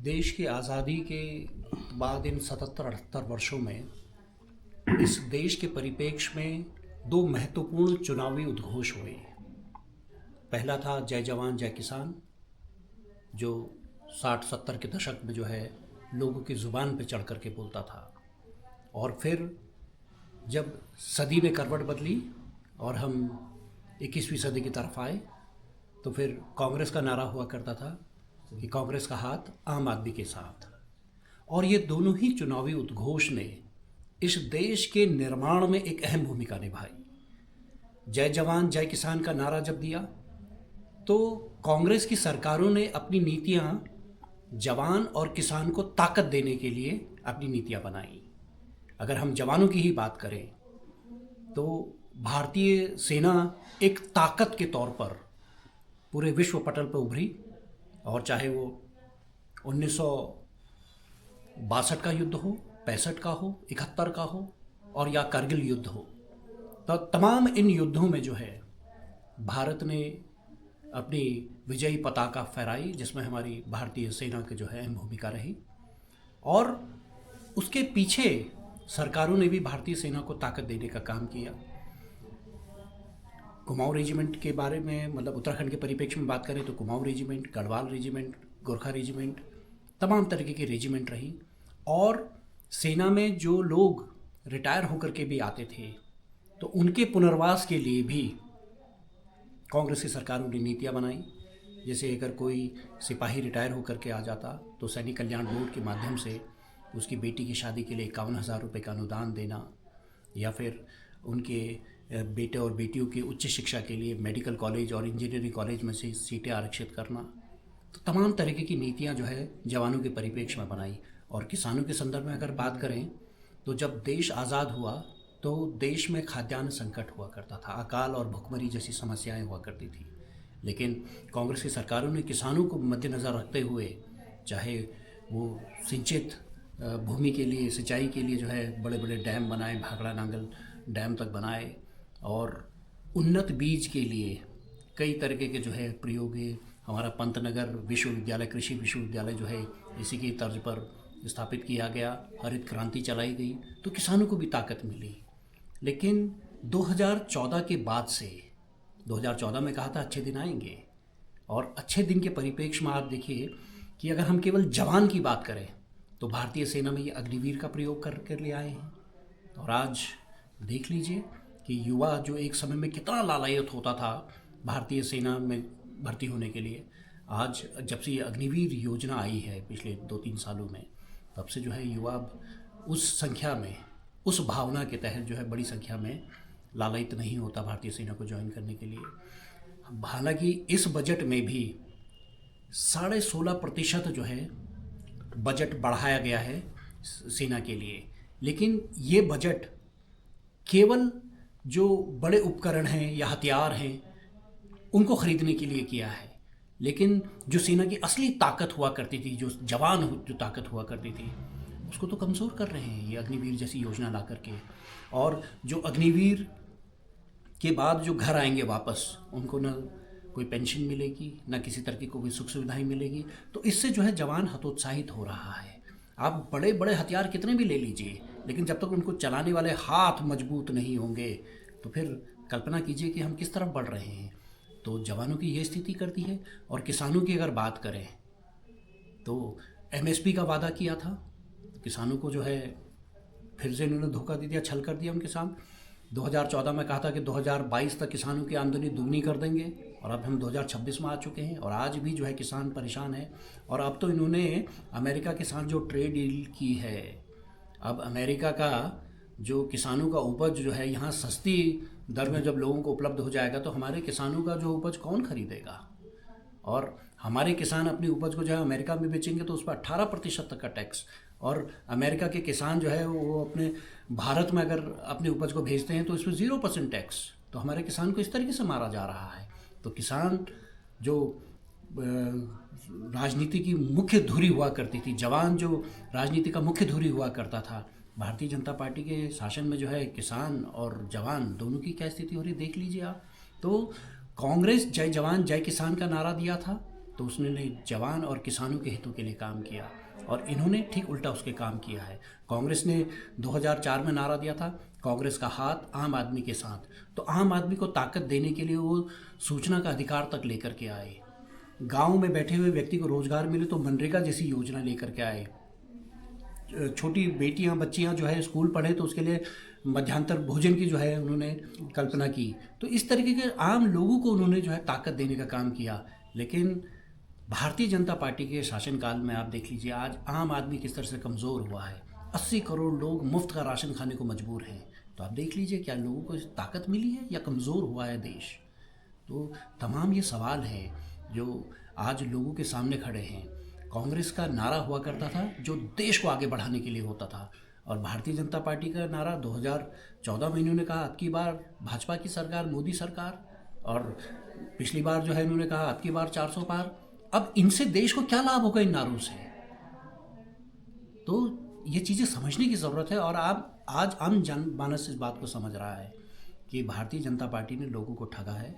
देश की आज़ादी के बाद इन 77-78 वर्षों में इस देश के परिप्रेक्ष्य में दो महत्वपूर्ण चुनावी उद्घोष हुए। पहला था जय जवान जय किसान, जो 60-70 के दशक में जो है लोगों की ज़ुबान पे चढ़ कर के बोलता था। और फिर जब सदी ने करवट बदली और हम 21वीं सदी की तरफ आए, तो फिर कांग्रेस का नारा हुआ करता था कि कांग्रेस का हाथ आम आदमी के साथ। और ये दोनों ही चुनावी उद्घोष ने इस देश के निर्माण में एक अहम भूमिका निभाई। जय जवान जय किसान का नारा जब दिया तो कांग्रेस की सरकारों ने अपनी नीतियां जवान और किसान को ताकत देने के लिए अपनी नीतियां बनाई। अगर हम जवानों की ही बात करें तो भारतीय सेना एक ताकत के तौर पर पूरे विश्व पटल पर उभरी, और चाहे वो 1962 का युद्ध हो, 65 का हो, 71 का हो और या कारगिल युद्ध हो, तो तमाम इन युद्धों में जो है भारत ने अपनी विजयी पताका फहराई, जिसमें हमारी भारतीय सेना की जो है अहम भूमिका रही। और उसके पीछे सरकारों ने भी भारतीय सेना को ताकत देने का काम किया। कुमाऊं रेजिमेंट के बारे में, मतलब उत्तराखंड के परिप्रेक्ष्य में बात करें तो Kumaon regiment, Garhwal regiment, Gorkha regiment, तमाम तरीके की रेजिमेंट रही। और सेना में जो लोग रिटायर होकर के भी आते थे तो उनके पुनर्वास के लिए भी कांग्रेस की सरकारों ने नीतियाँ बनाई। जैसे अगर कोई सिपाही रिटायर होकर के आ जाता तो सैनिक कल्याण बोर्ड के माध्यम से उसकी बेटी की शादी के लिए 51,000 रुपये का अनुदान देना, या फिर उनके बेटे और बेटियों की उच्च शिक्षा के लिए मेडिकल कॉलेज और इंजीनियरिंग कॉलेज में से सीटें आरक्षित करना। तो तमाम तरीके की नीतियां जो है जवानों के परिप्रेक्ष्य में बनाई। और किसानों के संदर्भ में अगर बात करें तो जब देश आज़ाद हुआ तो देश में खाद्यान्न संकट हुआ करता था, अकाल और भुखमरी जैसी समस्याएं हुआ करती थी। लेकिन कांग्रेस की सरकारों ने किसानों को मद्देनज़र रखते हुए, चाहे वो सिंचित भूमि के लिए, सिंचाई के लिए जो है बड़े बड़े डैम बनाए, भाखड़ा नांगल डैम तक बनाए, और उन्नत बीज के लिए कई तरीके के जो है प्रयोग है। हमारा पंतनगर विश्वविद्यालय, कृषि विश्वविद्यालय जो है इसी की तर्ज पर स्थापित किया गया। हरित क्रांति चलाई गई तो किसानों को भी ताकत मिली। लेकिन 2014 के बाद से, 2014 में कहा था अच्छे दिन आएंगे, और अच्छे दिन के परिप्रेक्ष्य में आप देखिए कि अगर हम केवल जवान की बात करें तो भारतीय सेना में ये अग्निवीर का प्रयोग कर ले आए हैं। और आज देख लीजिए कि युवा जो एक समय में कितना लालायित होता था भारतीय सेना में भर्ती होने के लिए, आज जब से ये अग्निवीर योजना आई है पिछले 2-3 सालों में, तब से जो है युवा उस संख्या में, उस भावना के तहत जो है बड़ी संख्या में लालायित नहीं होता भारतीय सेना को ज्वाइन करने के लिए। हालांकि इस बजट में भी 16.5% जो है बजट बढ़ाया गया है सेना के लिए। लेकिन ये बजट केवल जो बड़े उपकरण हैं या हथियार हैं उनको खरीदने के लिए किया है। लेकिन जो सेना की असली ताकत हुआ करती थी, जो जवान जो ताकत हुआ करती थी, उसको तो कमज़ोर कर रहे हैं ये अग्निवीर जैसी योजना ला करके। और जो अग्निवीर के बाद जो घर आएंगे वापस, उनको न कोई पेंशन मिलेगी, न किसी तरह की कोई सुख सुविधाएं मिलेगी। तो इससे जो है जवान हतोत्साहित हो रहा है। आप बड़े बड़े हथियार कितने भी ले लीजिए, लेकिन जब तक उनको चलाने वाले हाथ मजबूत नहीं होंगे तो फिर कल्पना कीजिए कि हम किस तरफ बढ़ रहे हैं। तो जवानों की ये स्थिति करती है। और किसानों की अगर बात करें तो एमएसपी का वादा किया था किसानों को, जो है फिर से इन्होंने धोखा दे दिया, छल कर दिया उनके साथ। 2014 में कहा था कि 2022 तक किसानों की आमदनी दुगनी कर देंगे, और अब हम 2026 में आ चुके हैं और आज भी जो है किसान परेशान है। और अब तो इन्होंने अमेरिका के साथ जो ट्रेड डील की है, अब अमेरिका का जो किसानों का उपज जो है यहाँ सस्ती दर में जब लोगों को उपलब्ध हो जाएगा तो हमारे किसानों का जो उपज कौन खरीदेगा। और हमारे किसान अपनी उपज को जो है अमेरिका में बेचेंगे तो उस पर 18% तक का टैक्स, और अमेरिका के किसान जो है वो अपने भारत में अगर अपनी उपज को भेजते हैं तो इस पर 0% टैक्स। तो हमारे किसान को इस तरीके से मारा जा रहा है। तो किसान जो राजनीति की मुख्य धुरी हुआ करती थी, जवान जो राजनीति का मुख्य धुरी हुआ करता था, भारतीय जनता पार्टी के शासन में जो है किसान और जवान दोनों की क्या स्थिति हो रही देख लीजिए आप। तो कांग्रेस जय जवान जय किसान का नारा दिया था तो उसने जवान और किसानों के हितों के लिए काम किया, और इन्होंने ठीक उल्टा उसके काम किया है। कांग्रेस ने 2004 में नारा दिया था, कांग्रेस का हाथ आम आदमी के साथ। तो आम आदमी को ताकत देने के लिए वो सूचना का अधिकार तक लेकर के आए, गांव में बैठे हुए व्यक्ति को रोजगार मिले तो मनरेगा जैसी योजना लेकर के आए, छोटी बेटियां बच्चियां जो है स्कूल पढ़े तो उसके लिए मध्यांतर भोजन की जो है उन्होंने कल्पना की। तो इस तरीके के आम लोगों को उन्होंने जो है ताकत देने का काम किया। लेकिन भारतीय जनता पार्टी के शासनकाल में आप देख लीजिए आज आम आदमी किस तरह से कमज़ोर हुआ है। 80 करोड़ लोग मुफ्त का राशन खाने को मजबूर हैं। तो आप देख लीजिए क्या लोगों को ताकत मिली है या कमज़ोर हुआ है देश। तो तमाम ये सवाल हैं जो आज लोगों के सामने खड़े हैं। कांग्रेस का नारा हुआ करता था जो देश को आगे बढ़ाने के लिए होता था, और भारतीय जनता पार्टी का नारा 2014 में इन्होंने कहा अब की बार भाजपा की सरकार, मोदी सरकार, और पिछली बार जो है इन्होंने कहा अब की बार 400 पार। अब इनसे देश को क्या लाभ होगा इन नारों से? तो ये चीज़ें समझने की ज़रूरत है, और आप आज आम जनमानस इस बात को समझ रहा है कि भारतीय जनता पार्टी ने लोगों को ठगा है।